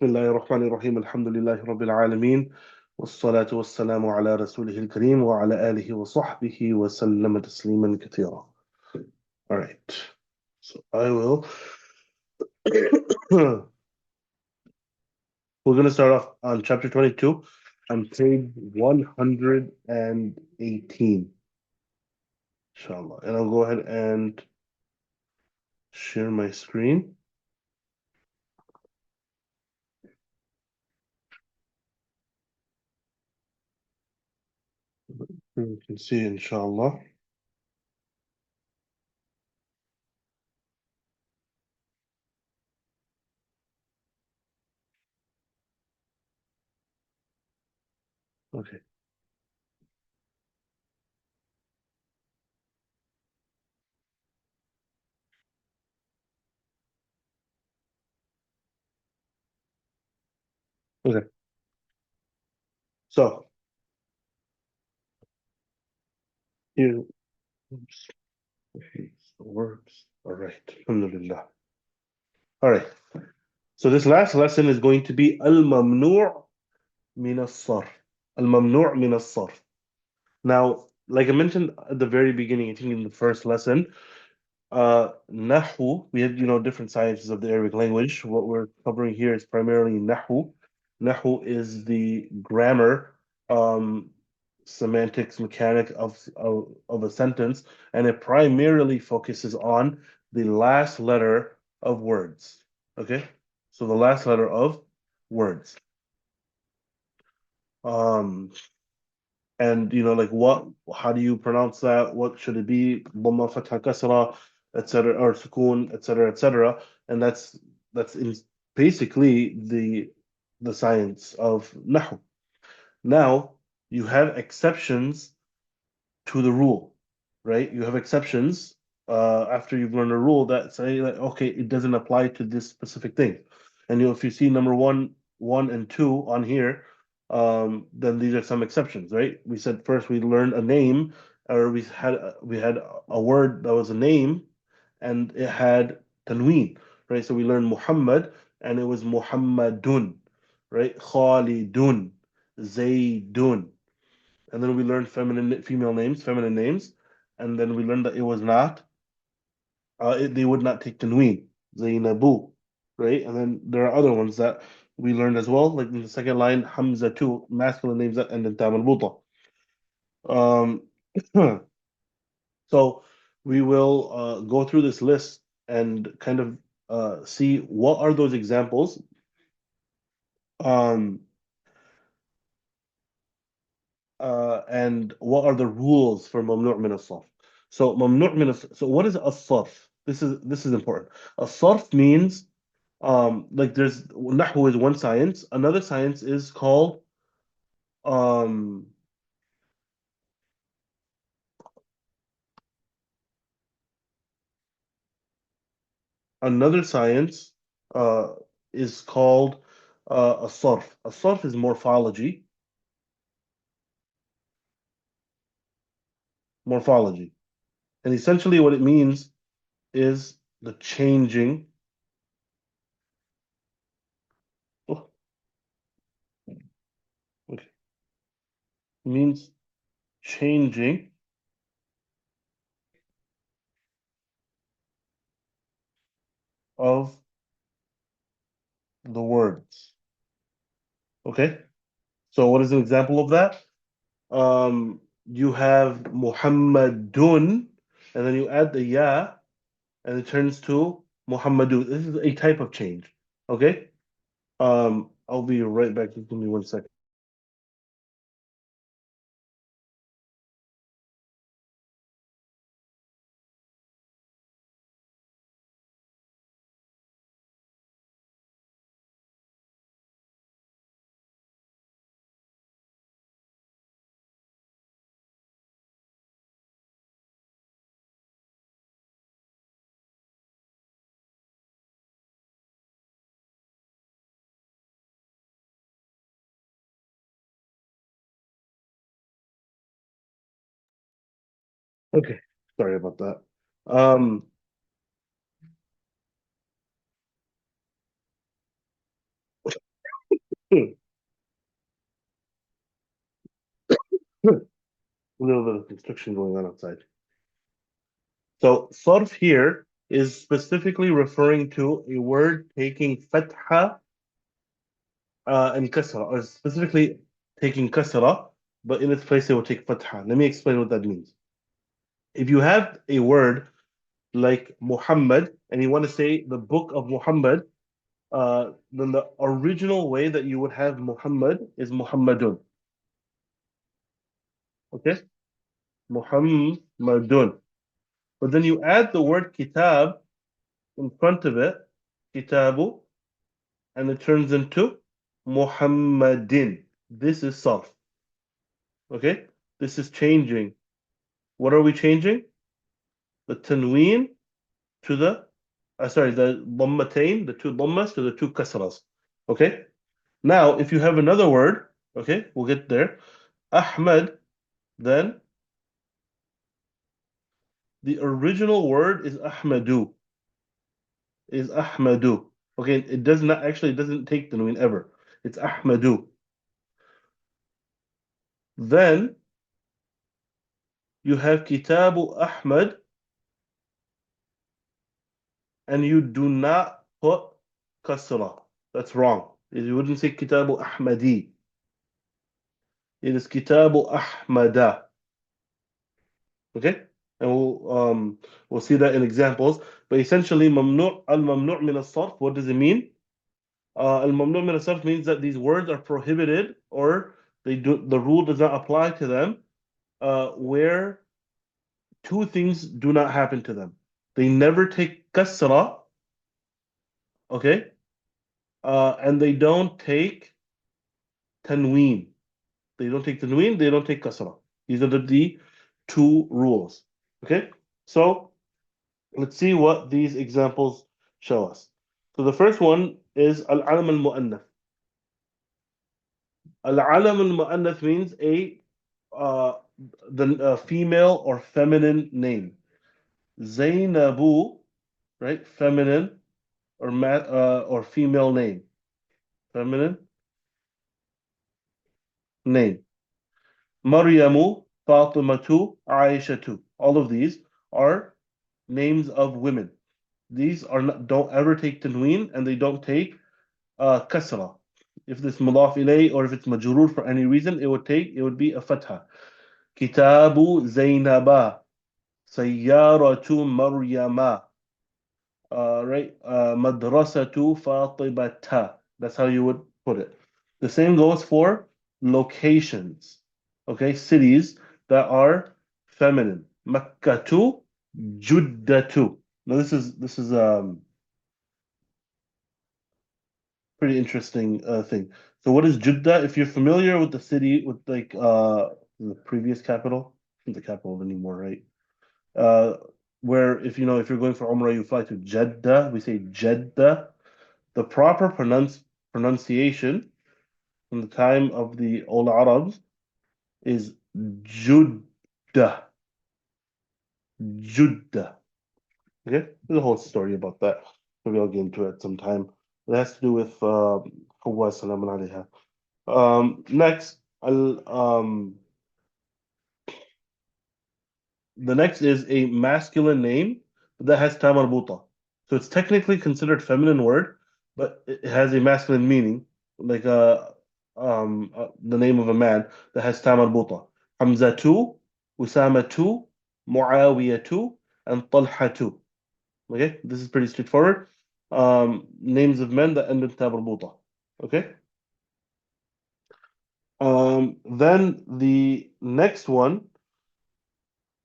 بسم الله الرحمن الرحيم الحمد لله رب العالمين والصلاة والسلام على رسوله الكريم وعلى آله وصحبه وسلم تسليما كثيرا. All right. So I will. We're going to start off on chapter 22 on page 118, inshallah. And I'll go ahead and share my screen. You can see, inshallah. Okay. Okay. So here, oops, works. All right. Alhamdulillah. All right. So this last lesson is going to be al-mamnu' min as-sarf. Al-mamnu' min as-sarf. Now, like I mentioned at the very beginning, I think in the first lesson, Nahu, we had, different sciences of the Arabic language. What we're covering here is primarily Nahu. Nahu is the grammar, um, semantics, mechanic of a sentence, and it primarily focuses on the last letter of words. Okay? So the last letter of words. Um, and like how do you pronounce that? What should it be? Dhamma, fatha, kasra, etc., or sukoon, etc., etc. And that's basically the science of nahu. Now you have exceptions to the rule, right? You have exceptions after you've learned a rule that say that okay, it doesn't apply to this specific thing. And if you see number one and two on here, then these are some exceptions, right? We said first we learned a name, or we had a word that was a name, and it had tanween, right? So we learned Muhammad, and it was Muhammadun, right? Khalidun, Zaydun. And then we learned feminine names, and then we learned that it was not, they would not take tanween, Zainabu, right? And then there are other ones that we learned as well, like in the second line, Hamza too, masculine names that end in tam al-buta. Um, so we will go through this list and kind of see what are those examples. Um, and what are the rules for mamnu' min as-sarf? So so what is as-sarf? This is important. As-sarf means like there's nahwu is one science. Another science is called um another science uh is called as-sarf. As-sarf is morphology. Morphology. And essentially what it means is the changing. Oh, okay. Means changing of the words. Okay? So what is an example of that? You have Muhammadun, and then you add the ya, and it turns to Muhammadu. This is a type of change. Okay? I'll be right back. Just give me 1 second. Okay. Sorry about that. Um, A little bit of construction going on outside. So sarf here is specifically referring to a word taking fatha and kasra, or specifically taking kasra, but in its place it will take fatha. Let me explain what that means. If you have a word like Muhammad and you want to say the book of Muhammad, then the original way that you would have Muhammad is Muhammadun. Okay? Muhammadun. But then you add the word kitab in front of it, kitabu, and it turns into Muhammadin. This is sarf. Okay? This is changing. What are we changing? The tanween to the dhammatain, the two dhammas to the two kasras. Okay? Now, if you have another word, okay, we'll get there. Ahmad, then the original word is Ahmadu. Is Ahmadu. Okay, it doesn't take tanween ever. It's Ahmadu. Then you have Kitabu Ahmad, and you do not put kasra. That's wrong. You wouldn't say Kitabu Ahmadi. It is Kitabu Ahmada. Okay? And we'll see that in examples. But essentially, al-mamnu' min as-sarf, what does it mean? Al-mamnu' min as-sarf means that these words are prohibited, or the rule does not apply to them, where two things do not happen to them. They never take kasra, okay? And they don't take tanween. They don't take tanween, they don't take kasra. These are the two rules. Okay? So let's see what these examples show us. So the first one is al-alam al-mu'annath. Al-alam al-mu'annath means uh, the female or feminine name. Zainabu, right? Feminine or female name. Feminine name. Maryamu, Fatimatu, Aishatu. All of these are names of women. These are not, don't ever take tanween, and they don't take kasra. If this mudaf ilay or if it's majrur for any reason, it would be a fatha. Kitabu Zainaba, Sayyaratu Maryama, right? Madrasatu Fatibata. That's how you would put it. The same goes for locations. Okay, cities that are feminine. Makkatu, Juddatu. Now this is pretty interesting thing. So what is Jeddah? If you're familiar with the city, with like the previous capital, not the capital anymore, right? Uh, where if you're going for Umrah, you fly to Jeddah. We say Jeddah. The proper pronunciation from the time of the old Arabs is Juddah. Juddah. Okay, there's a whole story about that. Maybe I'll get into it sometime. It has to do with Hawwa salamun alayha. Next, the next is a masculine name that has ta marbuta. So it's technically considered feminine word, but it has a masculine meaning, like the name of a man that has ta marbuta. Hamzatu, Usamatu, Muawiyatu, and Talhatu. Okay, this is pretty straightforward. Names of men that end in ta marbuta. Okay. Then the next one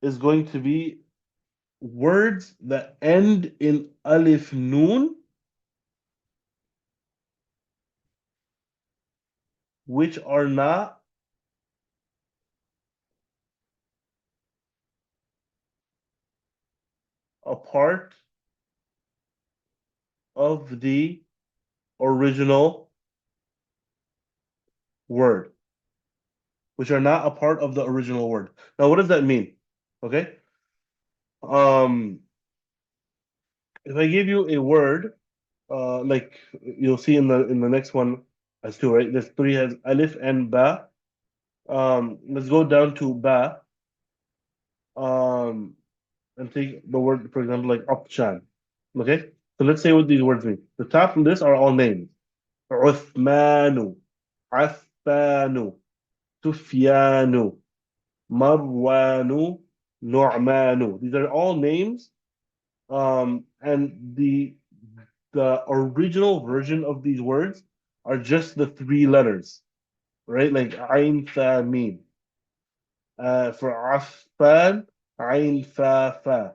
is going to be words that end in alif noon, which are not a part of the original word. Which are not a part of the original word. Now, what does that mean? Okay. Um, if I give you a word, like you'll see in the next one, That's two, right? There's three has alif and ba. Let's go down to ba. Um, and take the word, for example, like Atshan. Okay? So let's say what these words mean. The top of this are all names. Uthmanu, Affanu, Sufyanu, Marwanu, Nu'manu. These are all names. And the original version of these words are just the three letters, right? Like Ain Tha Mim. For Affan, Ain Fa Fa.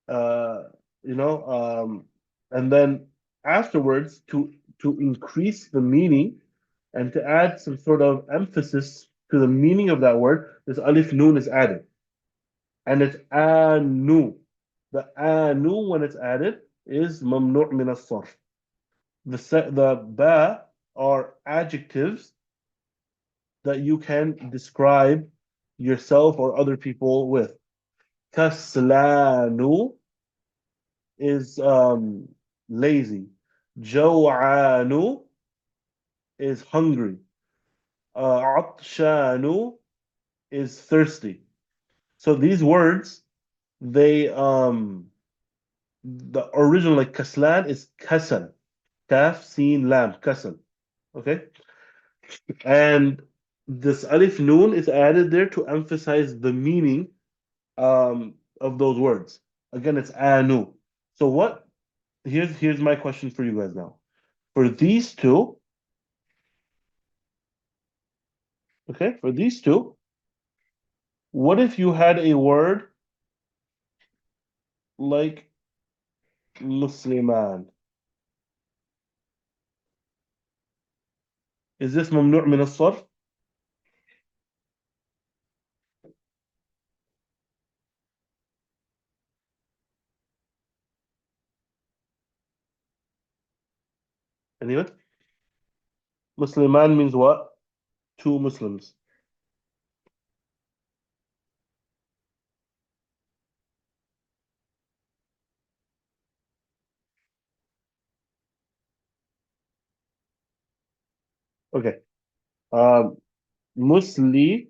Uh, you know, and then afterwards to increase the meaning and to add some sort of emphasis to the meaning of that word, this alif nun is added, and it's anu. The anu when it's added is mamnu' min as-sarf. The ba are adjectives that you can describe yourself or other people with. Kaslanu is lazy. Jaw'anu is hungry. Atshanu is thirsty. So these words, they the original like kaslan is kasal. Kaf, sin, lam, kasal. Okay? And this alif noon is added there to emphasize the meaning of those words. Again, it's anu. So what here's my question for you guys now. For these two, okay, for these two, what if you had a word like Musliman? Is this ممنوع من الصرف? Anyone? Musliman means what? Two Muslims. Okay. Um, Muslimani.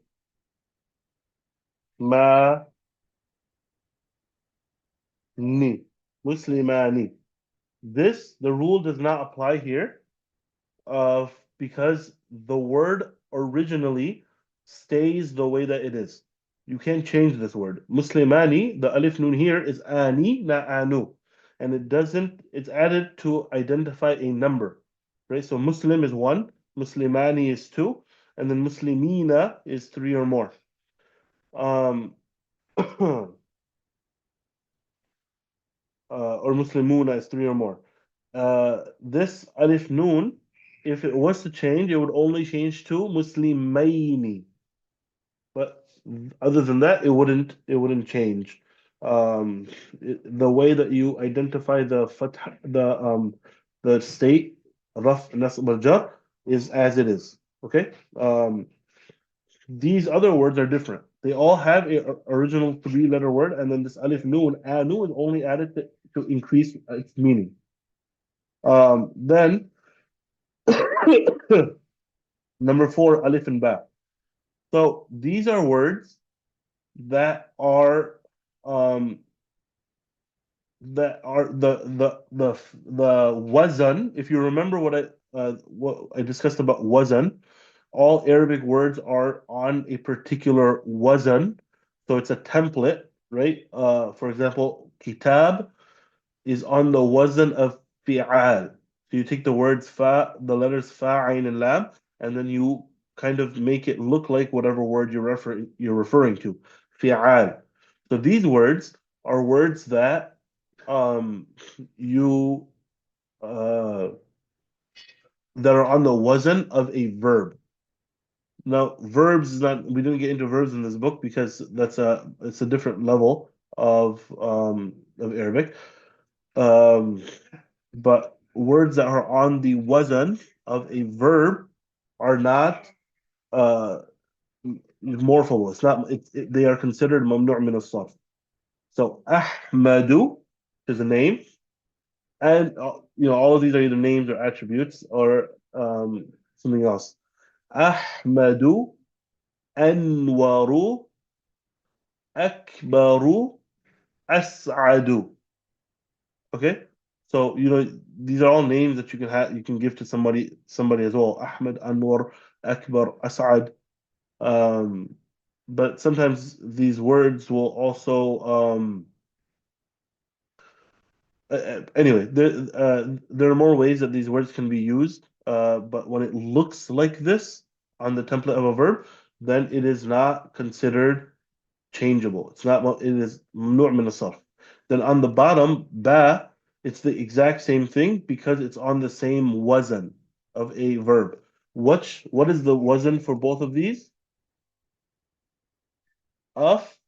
Muslimani. This, the rule does not apply here because the word originally stays the way that it is. You can't change this word. Muslimani, the alif nun here is ani, not anu. And it doesn't, it's added to identify a number. Right? So Muslim is one, Muslimani is two, and then Muslimina is three or more. Um, or Muslimuna is three or more. This alif noon, if it was to change, it would only change to Muslimaini. But other than that, it wouldn't change. The way that you identify the the state raf nasb al jar is as it is. Okay. These other words are different. They all have a original three-letter word, and then this alif noon anu is only added to increase its meaning. Then number four, alif and ba. So these are words that are um, the wazan. If you remember what I discussed about wazan, all Arabic words are on a particular wazan, so it's a template, right? For example, kitab is on the wazn of fi'al. So you take the words fa, the letters fa, ayn, and lam, and then you kind of make it look like whatever word you're referring to. Fi'al. So these words are words that you uh, that are on the wazn of a verb. Now, verbs is not. We didn't get into verbs in this book because it's a different level of Arabic. Um, but words that are on the wazn of a verb are not uh morphable. It's not. They are considered mamnu' min as-sarf. So Ahmadu is a name, and all of these are either names or attributes or something else. أحمد أنور أكبر أسعد. Okay, so these are all names that you can give to somebody as well. Ahmed, Anwar, Akbar, As'ad. Um, but sometimes these words will also anyway, there are more ways that these words can be used. But when it looks like this on the template of a verb, then it is not considered changeable. It's not, it is ممنوع من الصرف. Then on the bottom, ba, it's the exact same thing because it's on the same wazn of a verb. What is the wazn for both of these? Af,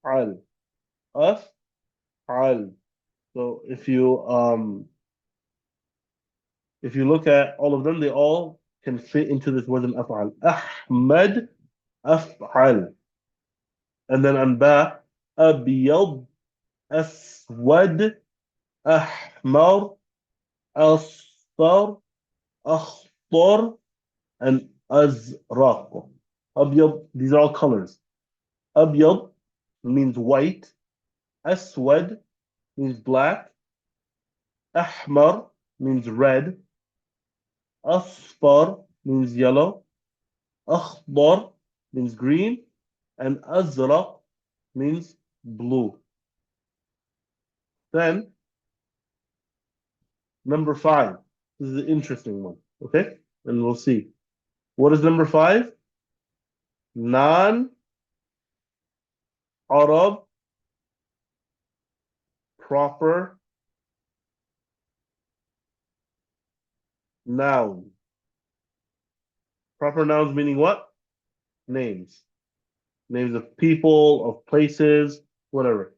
al. Af, al. So if you look at all of them, they all can fit into this wazn af'al. Ahmad, af'al. And then on ba, abyad, aswad, ahmar, asfar, أخضر, and أزرق. أبيض, these are all colors. أبيض means white. أسود means black. أحمر means red. أصفر means yellow. أخضر means green. And أزرق means blue. Then, number 5. This is an interesting one. Okay? And we'll see. What is number 5? Non-Arab proper noun. Proper nouns meaning what? Names. Names of people, of places, whatever.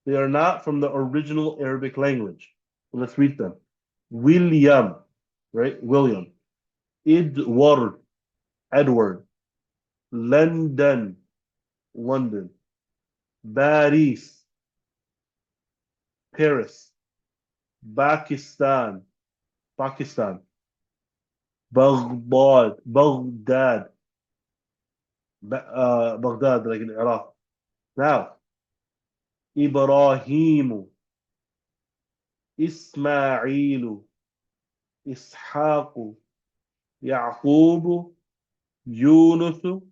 They are not from the original Arabic language. So let's read them. William, right? William. Edward, Edward. London, London. Paris, Paris. Pakistan, Pakistan. Baghdad, Baghdad. Baghdad, like in Iraq. Now, Ibrahim, إسماعيل, إسحاق, يعقوب, يونس,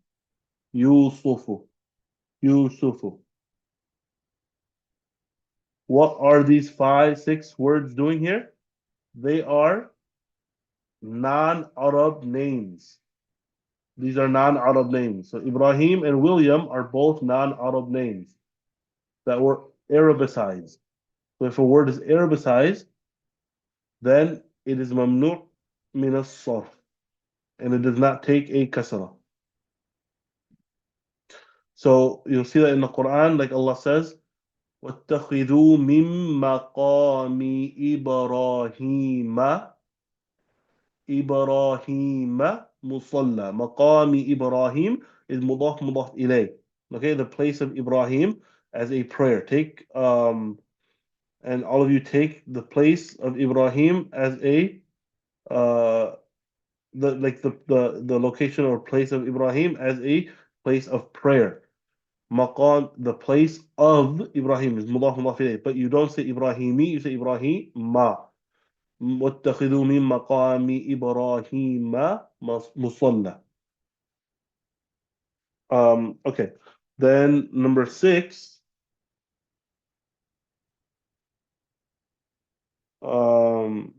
يوسف, Yusuf. What are these 5, 6 words doing here? They are non-Arab names. These are non-Arab names. So Ibrahim and William are both non-Arab names that were Arabicized. So if a word is Arabicized, then it is mamnu' min as-sarf, and it does not take a kasra. So you'll see that in the Quran, like Allah says, وَاتَّخِذُوا مِن مَّقَامِ إِبْرَاهِيمَ إِبْرَاهِيمَ مُصَلَّى. مقام Ibrahim is مضاف مضاف إليه. Okay, the place of Ibrahim as a prayer. And all of you take the place of Ibrahim as a uh, the location or place of Ibrahim as a place of prayer. Maqam, the place of Ibrahim is mudaf mudaf ilayh, but you don't say Ibrahimi, you say Ibrahima. واتخذوا من مقام إبراهيم مصلى. Okay. Then number 6, um,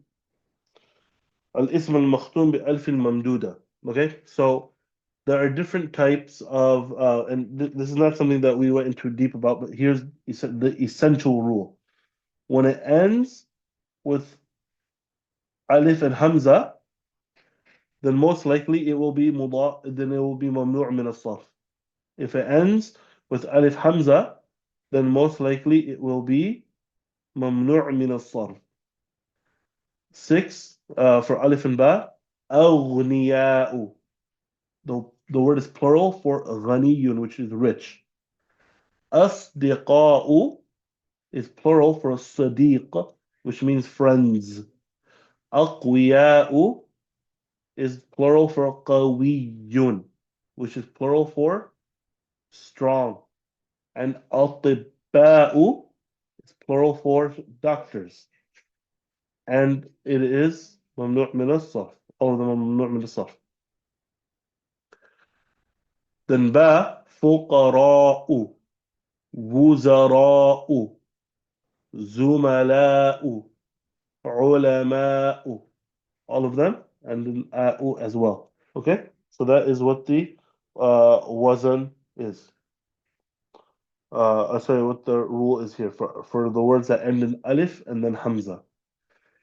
الاسم المختوم بألف الممدودة. Okay, so there are different types of, and this is not something that we went into deep about, but here's the essential rule. When it ends with alif and hamza, then most likely it will be then it will be mamnu' min as-sarf. If it ends with alif hamza, then most likely it will be mamnu' min as-sarf. 6, for alif and ba, أغنياء. The word is plural for ghaniyun, which is rich. أصدقاء is plural for sadiq, which means friends. أقوياء is plural for قوي, which is plural for strong. And أطباء is plural for doctors. And it is ممنوع من الصرف. All of them are ممنوع من الصرف. Then باء فقراء وزراء زملاء علماء, all of them, and then as well. Okay, so that is what the wazn is. Sorry, what the rule is here for the words that end in alif and then hamza.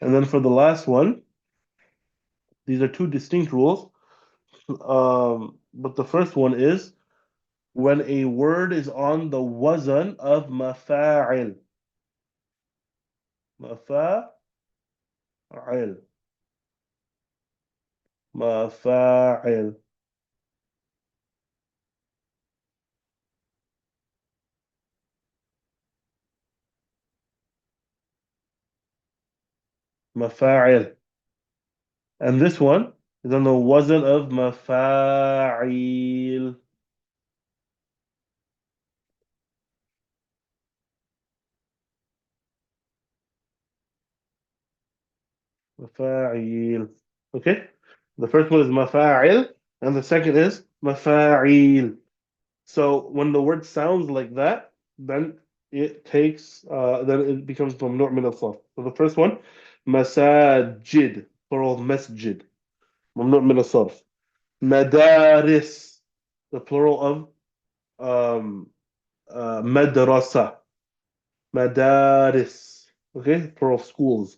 And then for the last one, these are two distinct rules. But the first one is when a word is on the wazn of mafa'il. Mafa'il. Mafa'il. Mafa'il. And this one is on the wazn of mafa'il. Mafa'il. Okay? The first one is mafa'il, and the second is mafa'il. So when the word sounds like that, then then it becomes mamnu' min al-sarf. So the first one, masajid, plural masjid, mamnu' min al-sarf. Madaris, the plural of um, madrasa, madaris, okay, plural of schools.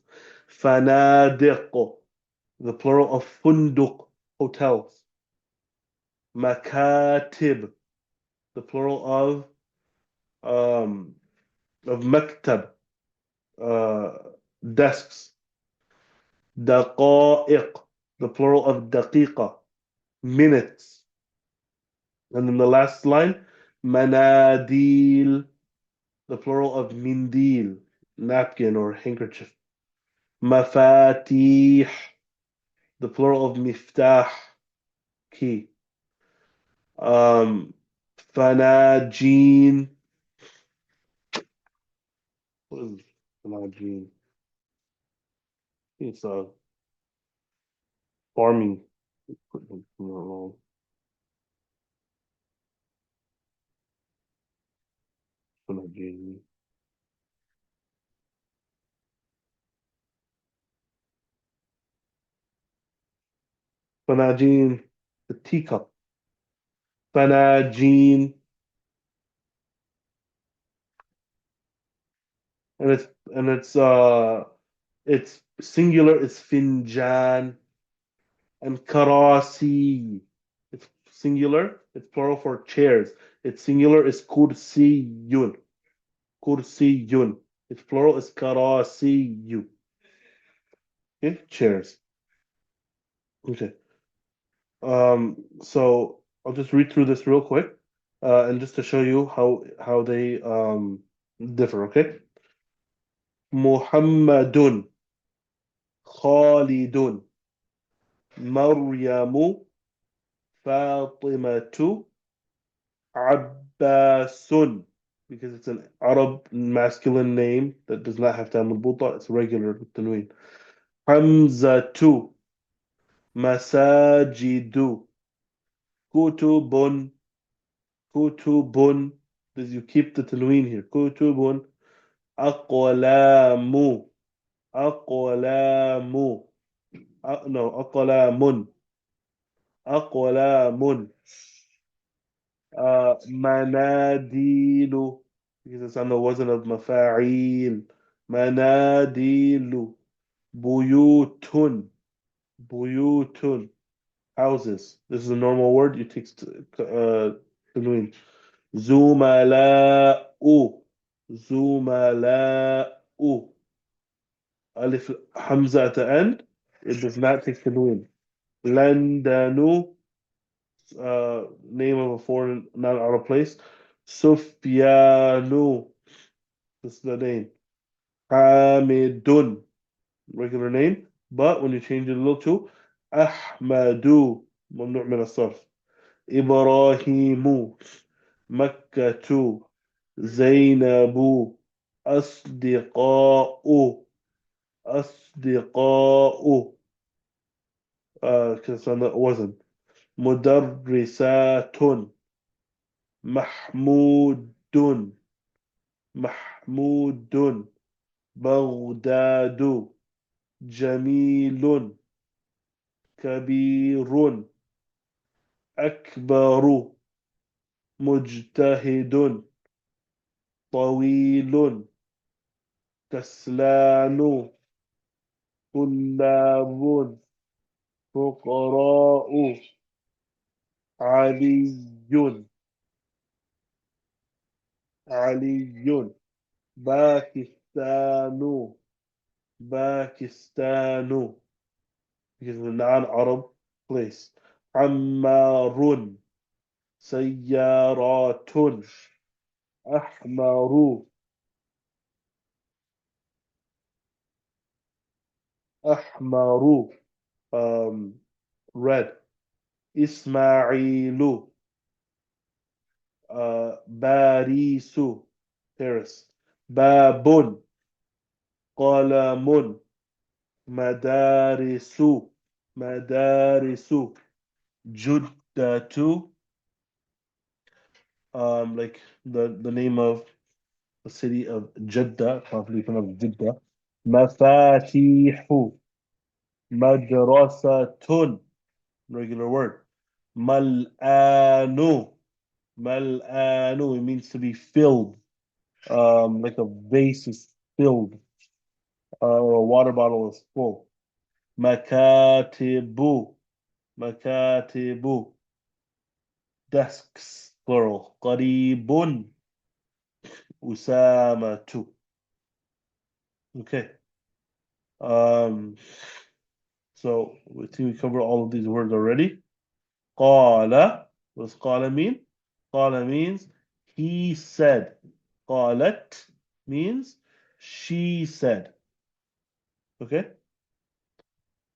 Fanadiq, the plural of funduq, hotels. Makatib, the plural of maktab, uh, desks. Daqa'iq, the plural of daqiqa, minutes. And then the last line, manadil, the plural of mindil, napkin or handkerchief. Mafatih, the plural of miftah, key. Um, Fanajin. What is Fanajin? It's farming equipment. No, Fanajin. Fanajin, the teacup. Fanajin, and it's singular. It's finjan, and karasi. It's singular. It's plural for chairs. It's singular. It's kursiyun. Kursiyun. It's plural. It's karasiyu. Okay, chairs. Okay. So I'll just read through this real quick, and just to show you how they differ. Okay. Muhammadun, Khalidun, Maryamu, Fatimatu, Abbasun, because it's an Arab masculine name that does not have to have marbuta, it's regular with tanween. Hamzatu, Masajidu, Kutubun, Kutubun. Does you keep the tanween here? Kutubun, Aqlamu, Aqlamu, no, Aqlamun, Aqlamun. Manadilu, because it's on the wazn of mafa'il. Manadilu. Buyutun. Buyutun. Houses. This is a normal word. You take tanween. Zumala'u. Zumala'u. Alif Hamza at the end. It does not take tanween. Landanu. Name of a foreign, not out of place. Sufyanu. This is the name. Hamidun. Regular name. but when you change it a little too, أحمد ممنوع من الصرف. إبراهيم مكة زينب أصدقاء أصدقاء كان وزن مدرسات محمود محمود بغداد جميل كبير أكبر مجتهد طويل كسلان طلاب فقراء علي علي باكستان باكستان because the non-Arab place عمار سيارات أحمر أحمر um, red إسماعيل باريس Paris باب قلم مدارس مدارس جدة like the name of the city of Jeddah, probably pronounced Jeddah. مفاتيح مدرسة regular word. ملآن ملآن it means to be filled, like a vase is filled, or a water bottle is full. مكاتب مكاتب desks plural. قريب أسامة. Okay. Um, so we think we covered all of these words already. قال, what does قال mean? قال means he said. قالت means she said. Okay?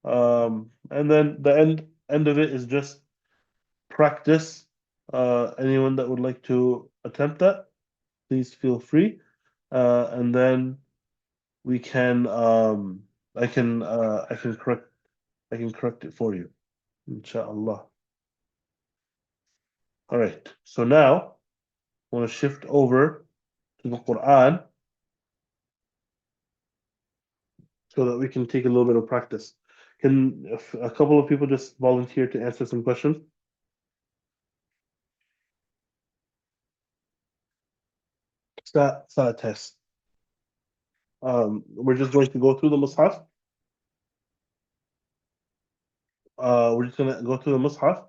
And then the end of it is just practice. Anyone that would like to attempt that, please feel free. And then we can I can correct it for you, inshallah. All right. So now I want to shift over to the Quran so that we can take a little bit of practice. Can if a couple of people just volunteer to answer some questions? It's not a test. We're just going to go through the Mus'haf. We're just gonna go through the Mus'haf,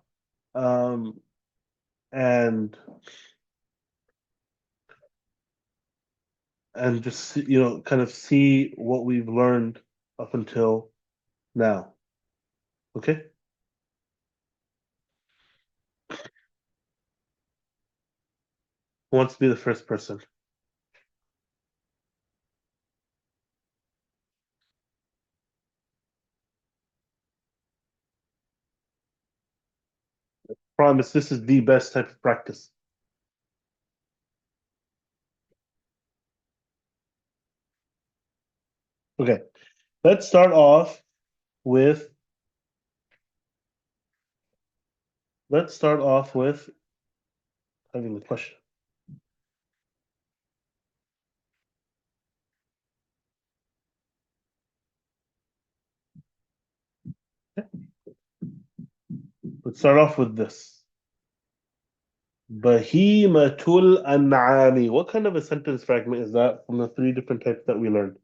um, and just see, kind of see what we've learned up until now. Okay? Who wants to be the first person? Promise this is the best type of practice. Okay. Let's start off with having the question. Okay. Let's start off with this. Bahimatul an'ami. What kind of a sentence fragment is that from the three different types that we learned?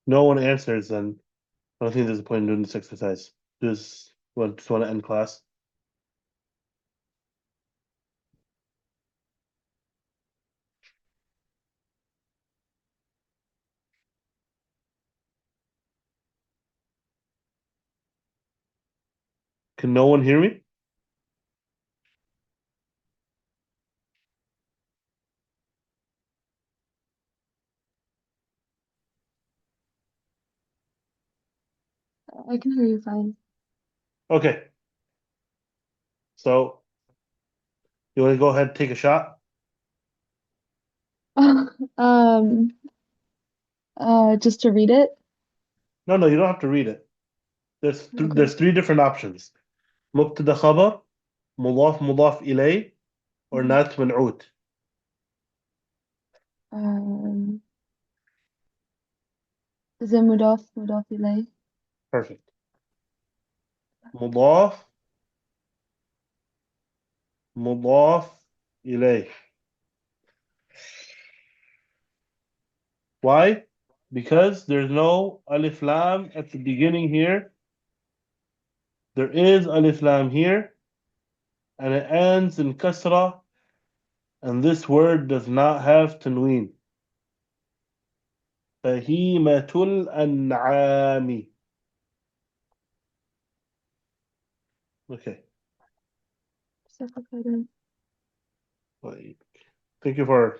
No one answers, then I don't think there's a point in doing this exercise. Just want to end class. Can no one hear me? I can hear you fine. Okay. So you want to go ahead and take a shot? Um, just to read it. No, no, you don't have to read it. Okay. There's three different options. مبتدا خبر, مضاف إليه, or Mhm. نعت منعوت. Um, is it مضاف إليه? Perfect. مضاف مضاف إليه. Why? Because there's no alif lam at the beginning here. There is alif lam here, and it ends in kasra, and this word does not have tanween. بهيمة الأنعام. Okay. Suffocating. Like, thank you for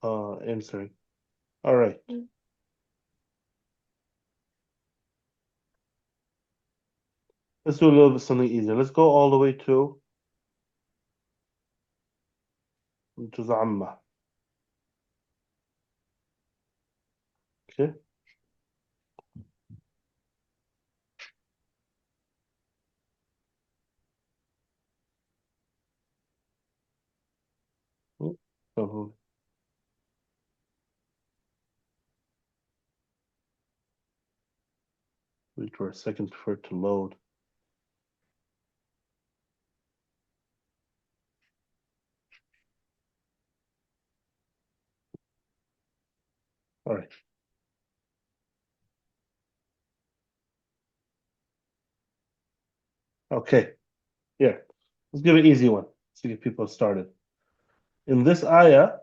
answering. All right. Let's do a little bit something easier. Let's go all the way to عامة. Okay. Oh, wait for a second for it to load. All right. Okay. Here. Let's give an easy one to get people started. In this ayah,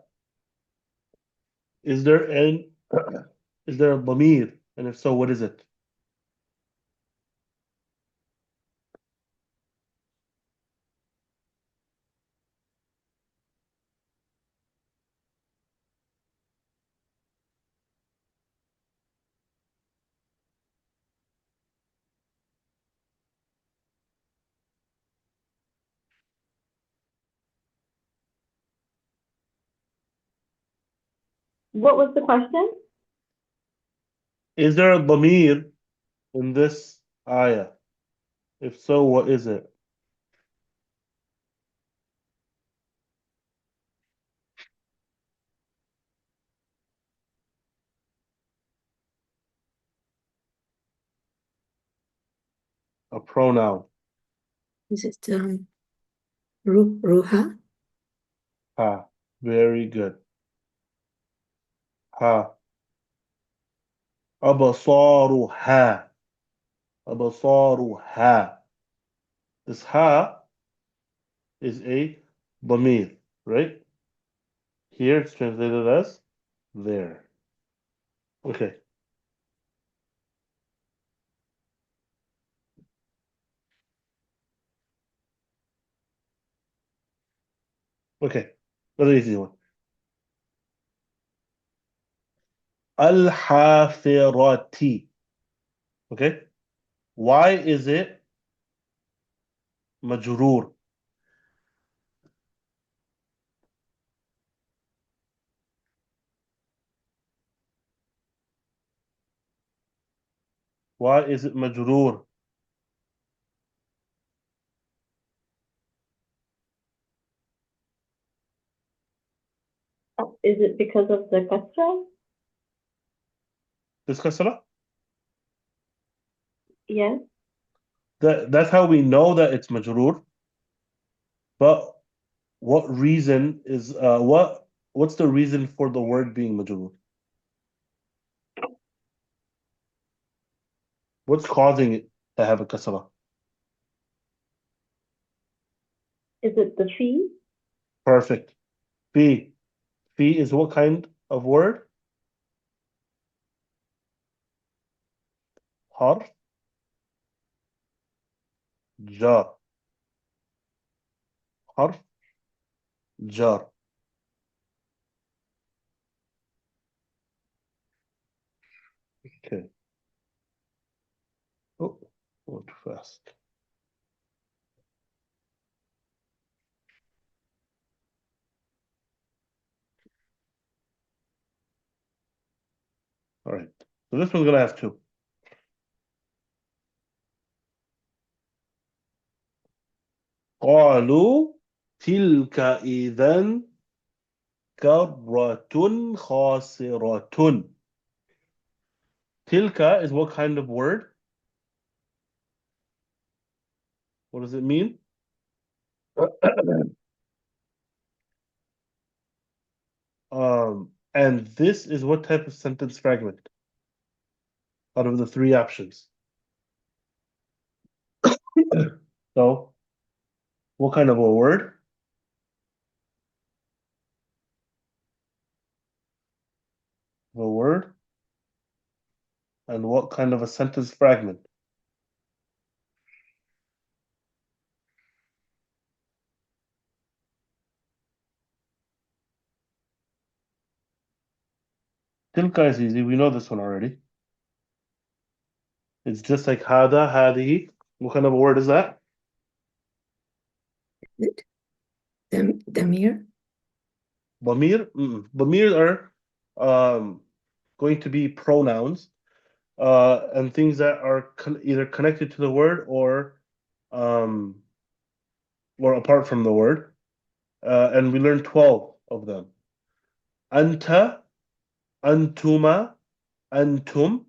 is there an is there a ضمير? And if so, what is it? What was the question? Is there a ضمير in this ayah? If so, what is it? A pronoun. Is it Ruha? Ha. Very good. Ha. أبصارها. أبصارها. This ha is a ضمير, right? Here it's translated as there. Okay. Okay. Another easy one. الحافرة. Okay. Why is it مجرور? Why is it مجرور? Is it because of the kasra? This kasra? Yes. That's how we know that it's مجرور. But what reason is what's the reason for the word being مجرور? What's causing it to have a kasra? Is it the fee? Perfect. Fi. Fi is what kind of word? Harf. جار حرف جار. Okay. Oh, going too fast. All right. So this one's gonna have two. قالوا تلك إذا كرة خاسرة. Tilka is what kind of word? What does it mean? And this is what type of sentence fragment out of the three options? So, what kind of a word? A word? And what kind of a sentence fragment? Tilka is easy. We know this one already. It's just like hada, hadihi. What kind of a word is that? Damir. Bamir? Bamir are going to be pronouns and things that are either connected to the word um, or apart from the word. And we learned 12 of them. Anta, antuma, antum,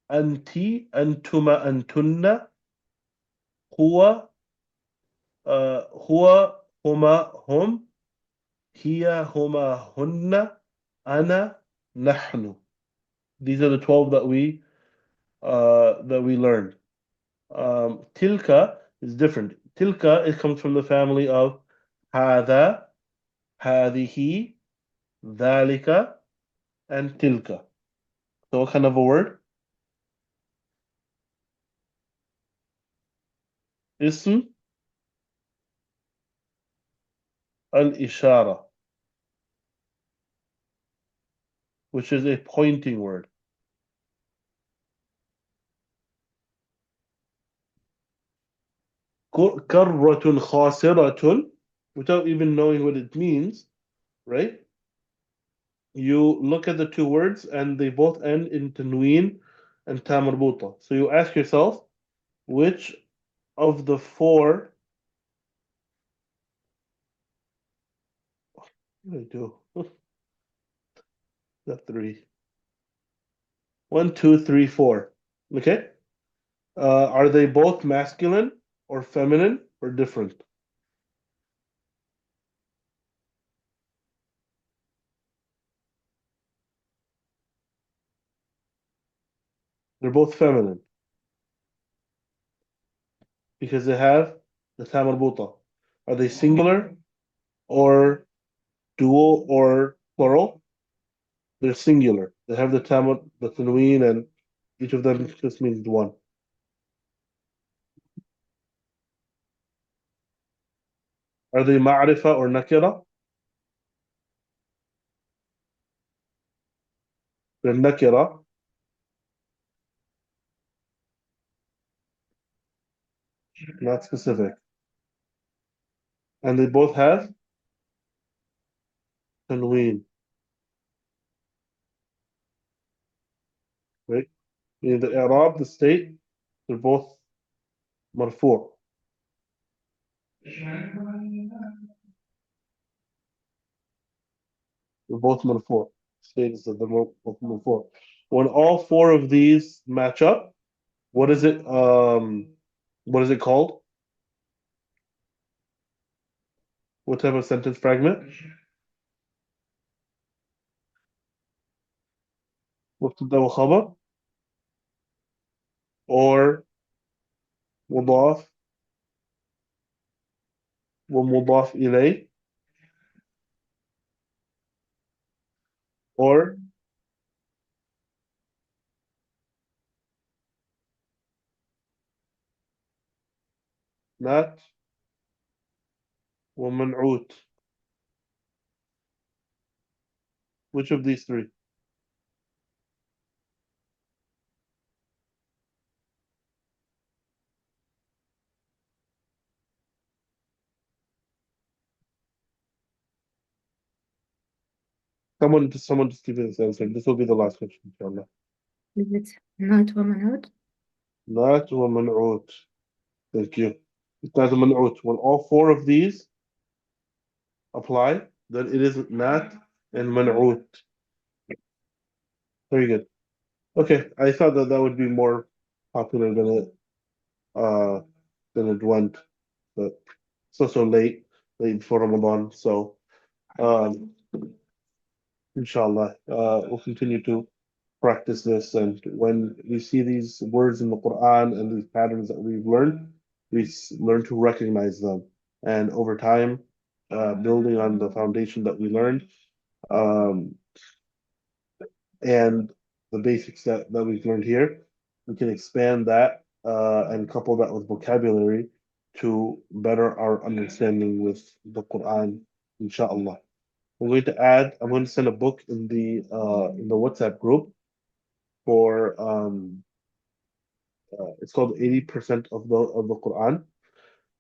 anti, antuma, antunna, huwa, huwa, huma, hum, hiya, huma, hunna, ana, nahnu. These are the 12 that we learned. Tilka is different. Tilka, it comes from the family of hada, hadihi, dhalika, and tilka. So what kind of a word? Ism al-ishara, which is a pointing word. Karratun khasiratun, without even knowing what it means, right? You look at the two words and they both end in tanween and ta marbuta. So you ask yourself, which of the four, what did I do? Got three. 1, 2, 3, 4. Okay? Are they both masculine or feminine or different? They're both feminine because they have the ta marbuta. Are they singular or dual or plural? They're singular. They have the tanween, and each of them just means one. Are they ma'rifa or nakira? They're nakira, not specific. And they both have tanween, right? In the i'rab, the state, they're both marfu'. They're both marfu'. States that they're both marfu'. When all four of these match up, what is it? What is it called? What type of sentence fragment? مبتدأ وخبر or مضاف ومضاف إليه or نات ومنعوت. Which of these three? Someone just give me this answer. This will be the last question, inshallah. Is it not ومنعوت? نات ومنعوت. Thank you. It's not منعوت. When all four of these apply, then it is nat and منعوت. Very good. Okay, I thought that that would be more popular uh than it went, but it's also late before Ramadan, so um inshallah, we'll continue to practice this, and when we see these words in the Quran and these patterns that we've learned, learn to recognize them, and over time, building on the foundation that we learned, um, and the basics that we've learned here, we can expand that and couple that with vocabulary to better our understanding with the Quran, inshallah. I'm going to send a book in the WhatsApp group for it's called 80% of the Quran.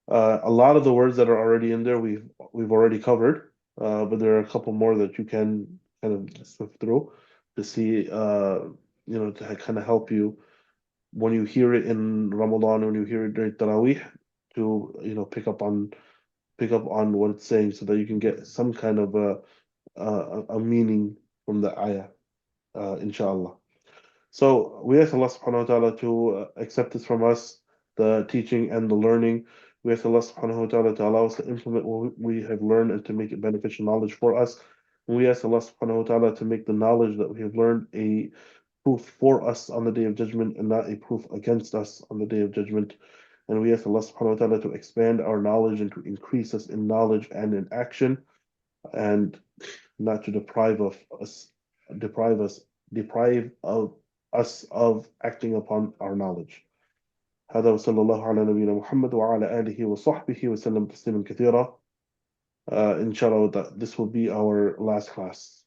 A lot of the words that are already in there we've already covered, but there are a couple more that you can kind of sift through to see, to kind of help you when you hear it in Ramadan, when you hear it during Taraweeh, to pick up on what it's saying, so that you can get some kind of a meaning from the ayah, inshallah. So we ask Allah subhanahu wa ta'ala to accept this from us, the teaching and the learning. We ask Allah subhanahu wa ta'ala to allow us to implement what we have learned and to make it beneficial knowledge for us. And we ask Allah subhanahu wa ta'ala to make the knowledge that we have learned a proof for us on the day of judgment and not a proof against us on the day of judgment. And we ask Allah subhanahu wa ta'ala to expand our knowledge and to increase us in knowledge and in action, and not to deprive us, deprive of us of acting upon our knowledge. هذا وصلى الله على نبينا محمد وعلى آله وصحبه وسلم تسليما كثيرا. Inshallah, this will be our last class.